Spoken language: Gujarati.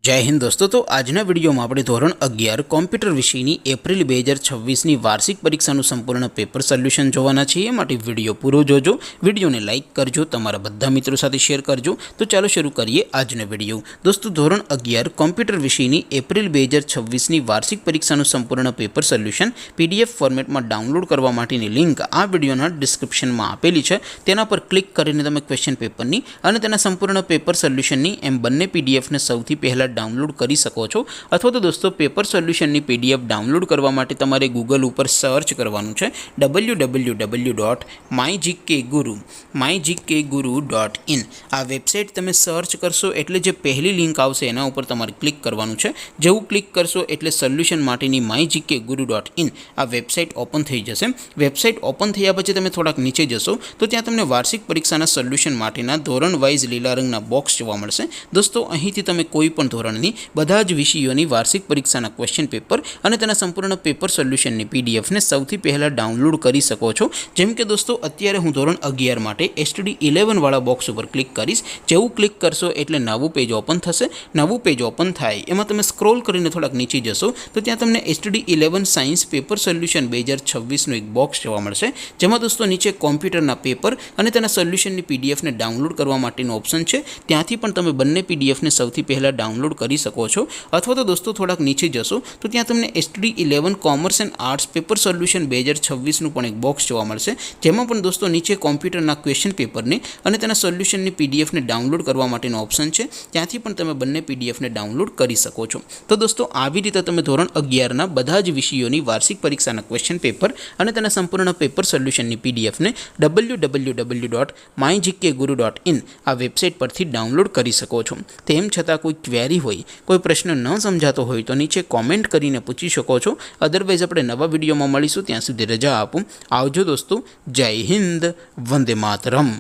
जय हिंद दोस्तों। तो आजना विडियो में આપણે ધોરણ 11 કોમ્પ્યુટર વિષયની એપ્રિલ 2026ની વાર્ષિક પરીક્ષાનું સંપૂર્ણ પેપર સોલ્યુશન જોવાના છીએ। માટે વિડિયો પૂરો જોજો, વિડિયોને લાઈક કરજો, તમારા બધા મિત્રો સાથે શેર કરજો। તો ચાલો શરૂ કરીએ આજનો વિડિયો। દોસ્તો ધોરણ 11 કોમ્પ્યુટર વિષયની એપ્રિલ 2026ની વાર્ષિક પરીક્ષાનું સંપૂર્ણ પેપર સોલ્યુશન PDF ફોર્મેટમાં ડાઉનલોડ કરવા માટેની લિંક આ વિડિયોના ડિસ્ક્રિપ્શનમાં આપેલી છે। તેના પર ક્લિક કરીને તમે ક્વેશ્ચન પેપરની અને તેના સંપૂર્ણ પેપર સોલ્યુશનની એમ બંને PDF ને સૌથી પહેલા डाउनलॉड करी सको छो। अथवा तो दोस्तों पेपर सोल्यूशन नी PDF डाउनलॉड करवा माटे तमारे गूगल पर सर्च करवानुं छे www.mygkguru.in। आ वेबसाइट तमे सर्च करशो एटले जे पहली लिंक आवशे एना उपर तमारे क्लिक करवानुं छे। जेवुं क्लिक करशो एटले सोल्यूशन माटेनी mygkguru.in आ वेबसाइट ओपन थई जशे। वेबसाइट ओपन थया पछी तमे थोड़ाक नीचे जशो तो त्यां तमने वार्षिक परीक्षाना सोल्यूशन माटेना धोरण वाइज लीला रंगना बॉक्स जोवा मळशे। दोस्तों અહીંથી તમે કોઈ પણ ધોરણની બધા જ વિષયોની વાર્ષિક પરીક્ષાના ક્વેશ્ચન પેપર અને તેના સંપૂર્ણ પેપર સોલ્યુશનની PDF ને સૌથી પહેલા ડાઉનલોડ કરી શકો છો। જેમ કે દોસ્તો અત્યારે હું ધોરણ 11 માટે STD11 વાળા બોક્સ ઉપર ક્લિક કરીશ। જેવું ક્લિક કરશો એટલે નવું પેજ ઓપન થશે। નવું પેજ ઓપન થાય એમાં તમે સ્ક્રોલ કરીને થોડાક નીચે જશો તો ત્યાં તમને STD11 સાયન્સ પેપર સોલ્યુશન 2026 નું એક બોક્સ જોવા મળશે। જેમાં દોસ્તો નીચે કોમ્પ્યુટરના પેપર અને તેના સોલ્યુશનની PDF ને ડાઉનલોડ કરવા માટેનો ઓપ્શન છે। ત્યાંથી પણ તમે બંને PDF ને સૌથી પહેલા डाउनलॉड करी सको छो। अथवा तो दोस्तों थोड़ाक नीचे जशो तो त्यां तमने STD11 commerce and arts paper solution 2026 નું પણ એક બોક્સ જોવા મળશે। જેમાં પણ દોસ્તો નીચે કોમ્પ્યુટરના ક્વેશ્ચન પેપરને અને તેના સોલ્યુશનની PDF ને ડાઉનલોડ કરવા માટેનો ઓપ્શન છે। ત્યાંથી પણ તમે બંને PDF ને ડાઉનલોડ કરી શકો છો। તો દોસ્તો આવી રીતે તમે ધોરણ 11 ના બધા જ વિષયોની વાર્ષિક પરીક્ષાના ક્વેશ્ચન પેપર અને તેના સંપૂર્ણ પેપર સોલ્યુશનની PDF ને www.mygkguru.in આ વેબસાઇટ પરથી ડાઉનલોડ કરી શકો છો। તેમ છતાં કોઈ क्वेरी होय, कोई प्रश्न न समझातो होय तो नीचे कॉमेंट करीने पूछी शको छो। अदरवाइज अपने नवा विडियो में मळीशुं, त्यां सुधी रजा आपो। आवजो दोस्तों। जय हिंद, वंदे मातरम।